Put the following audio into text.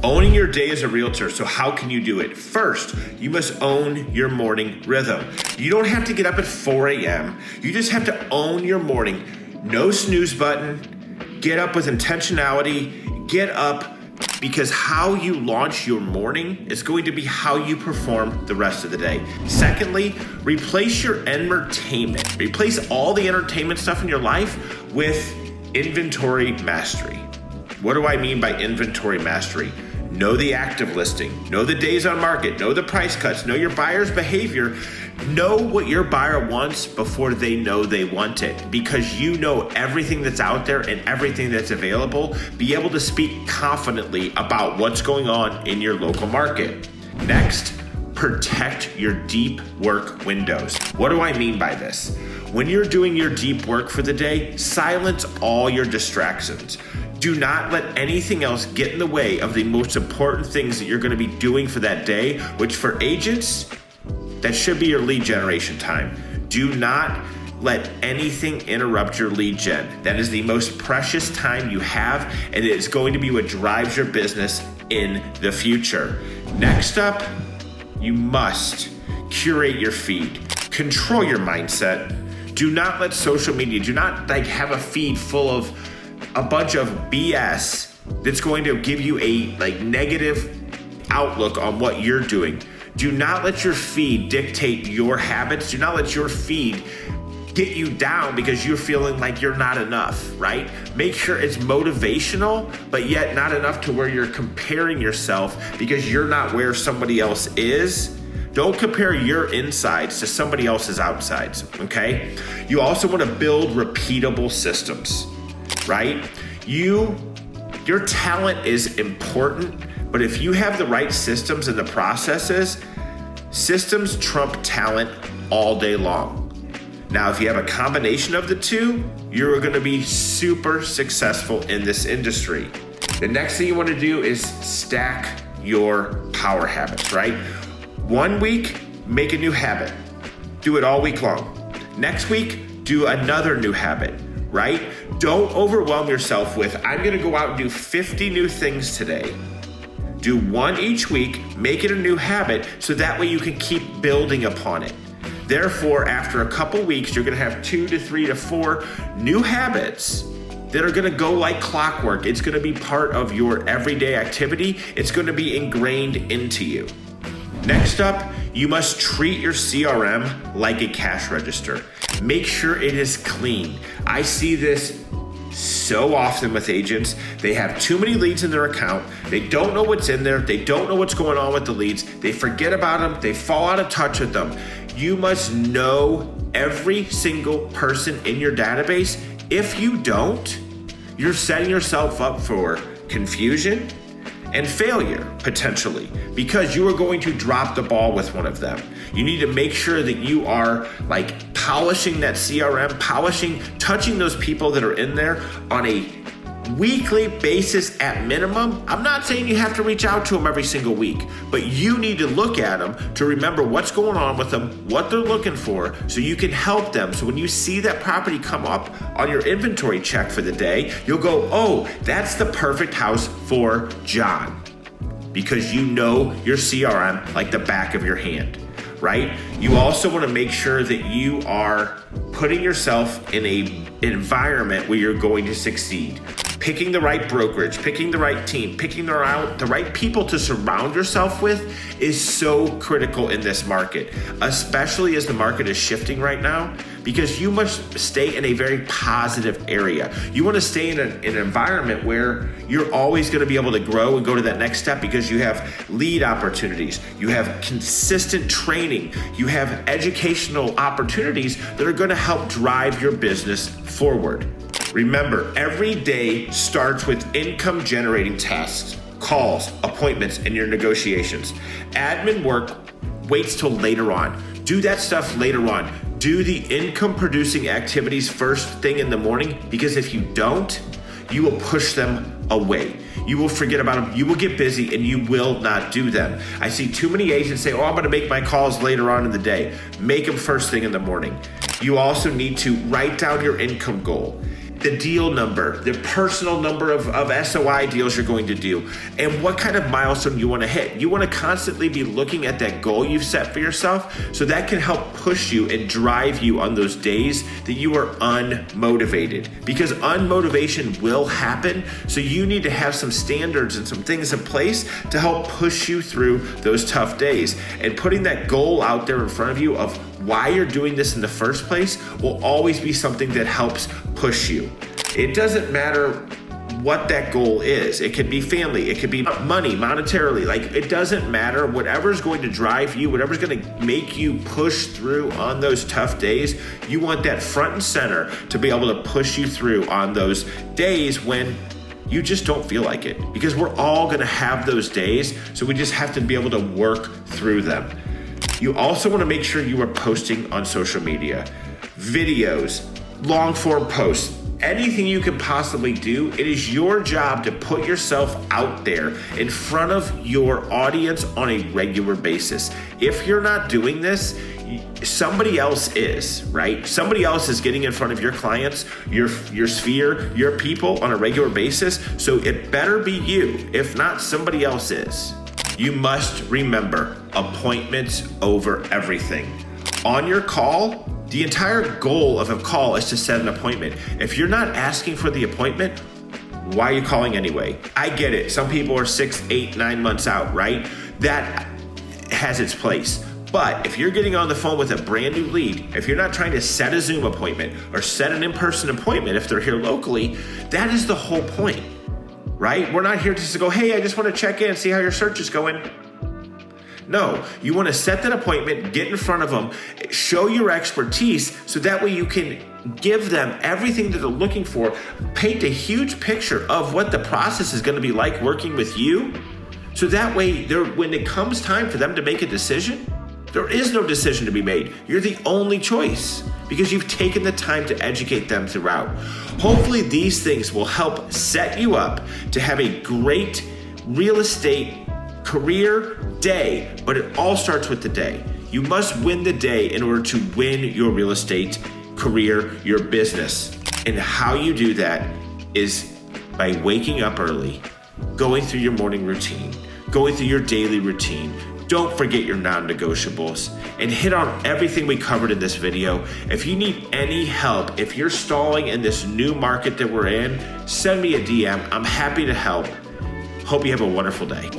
Owning your day as a realtor. So how can you do it? First, you must own your morning rhythm. You don't have to get up at 4 a.m. You just have to own your morning. No snooze button. Get up with intentionality. Get up, because how you launch your morning is going to be how you perform the rest of the day. Secondly, replace your entertainment. Replace all the entertainment stuff in your life with inventory mastery. What do I mean by inventory mastery? Know the active listing, know the days on market, know the price cuts, know your buyer's behavior, know what your buyer wants before they know they want it, because you know everything that's out there and everything that's available. Be able to speak confidently about what's going on in your local market. Next, protect your deep work windows. What do I mean by this? When you're doing your deep work for the day, silence all your distractions. Do not let anything else get in the way of the most important things that you're going to be doing for that day, which for agents, that should be your lead generation time. Do not let anything interrupt your lead gen. That is the most precious time you have, and it is going to be what drives your business in the future. Next up, you must curate your feed. Control your mindset. Do not let social media, do not have a feed full of a bunch of BS that's going to give you a negative outlook on what you're doing. Do not let your feed dictate your habits. Do not let your feed get you down because you're feeling like you're not enough, right? Make sure it's motivational, but yet not enough to where you're comparing yourself because you're not where somebody else is. Don't compare your insides to somebody else's outsides, okay? You also want to build repeatable systems, right? Your talent is important, but if you have the right systems and the processes, systems trump talent all day long. Now, if you have a combination of the two, you're going to be super successful in this industry. The next thing you want to do is stack your power habits, right? 1 week, make a new habit. Do it all week long. Next week, do another new habit, right? Don't overwhelm yourself with, I'm going to go out and do 50 new things today. Do one each week, make it a new habit, so that way you can keep building upon it. Therefore, after a couple weeks, you're going to have 2 to 3 to 4 new habits that are going to go like clockwork. It's going to be part of your everyday activity. It's going to be ingrained into you. Next up, you must treat your CRM like a cash register. Make sure it is clean. I see this so often with agents. They have too many leads in their account. They don't know what's in there. They don't know what's going on with the leads. They forget about them. They fall out of touch with them. You must know every single person in your database. If you don't, you're setting yourself up for confusion and failure, potentially, because you are going to drop the ball with one of them. You need to make sure that you are polishing that CRM, touching those people that are in there on a weekly basis at minimum. I'm not saying you have to reach out to them every single week, but you need to look at them to remember what's going on with them, what they're looking for, so you can help them. So when you see that property come up on your inventory check for the day, you'll go, oh, that's the perfect house for John, because you know your CRM like the back of your hand, right? You also want to make sure that you are putting yourself in an environment where you're going to succeed. Picking the right brokerage, picking the right team, picking the right people to surround yourself with is so critical in this market, especially as the market is shifting right now, because you must stay in a very positive area. You want to stay in an environment where you're always going to be able to grow and go to that next step, because you have lead opportunities, you have consistent training, you have educational opportunities that are going to help drive your business forward. Remember, every day starts with income generating tasks, calls, appointments, and your negotiations. Admin work waits till later on. Do that stuff later on. Do the income producing activities first thing in the morning, because if you don't, you will push them away. You will forget about them. You will get busy and you will not do them. I see too many agents say, oh, I'm going to make my calls later on in the day. Make them first thing in the morning. You also need to write down your income goal. the deal number, the personal number of SOI deals you're going to do, and what kind of milestone you want to hit. You want to constantly be looking at that goal you've set for yourself, so that can help push you and drive you on those days that you are unmotivated, because unmotivation will happen. So you need to have some standards and some things in place to help push you through those tough days. And putting that goal out there in front of you of why you're doing this in the first place will always be something that helps push you. It doesn't matter what that goal is. It could be family, it could be money, monetarily. Like, it doesn't matter. Whatever's going to drive you, whatever's going to make you push through on those tough days, you want that front and center to be able to push you through on those days when you just don't feel like it, because we're all going to have those days. So we just have to be able to work through them. You also want to make sure you are posting on social media, videos, long form posts, anything you can possibly do. It is your job to put yourself out there in front of your audience on a regular basis. If you're not doing this, somebody else is, right? Somebody else is getting in front of your clients, your sphere, your people on a regular basis. So it better be you. If not, somebody else is. You must remember, appointments over everything. On your call, the entire goal of a call is to set an appointment. If you're not asking for the appointment, why are you calling anyway? I get it. Some people are 6, 8, 9 months out, right? That has its place. But if you're getting on the phone with a brand new lead, if you're not trying to set a Zoom appointment or set an in-person appointment if they're here locally, that is the whole point, right? We're not here just to go, hey, I just want to check in and see how your search is going. No, you want to set that appointment, get in front of them, show your expertise, so that way you can give them everything that they're looking for, paint a huge picture of what the process is going to be like working with you. So that way, when it comes time for them to make a decision, there is no decision to be made. You're the only choice, because you've taken the time to educate them throughout. Hopefully these things will help set you up to have a great real estate career day, but it all starts with the day. You must win the day in order to win your real estate career, your business. And how you do that is by waking up early, going through your morning routine, going through your daily routine. Don't forget your non-negotiables, and hit on everything we covered in this video. If you need any help, if you're stalling in this new market that we're in, send me a DM. I'm happy to help. Hope you have a wonderful day.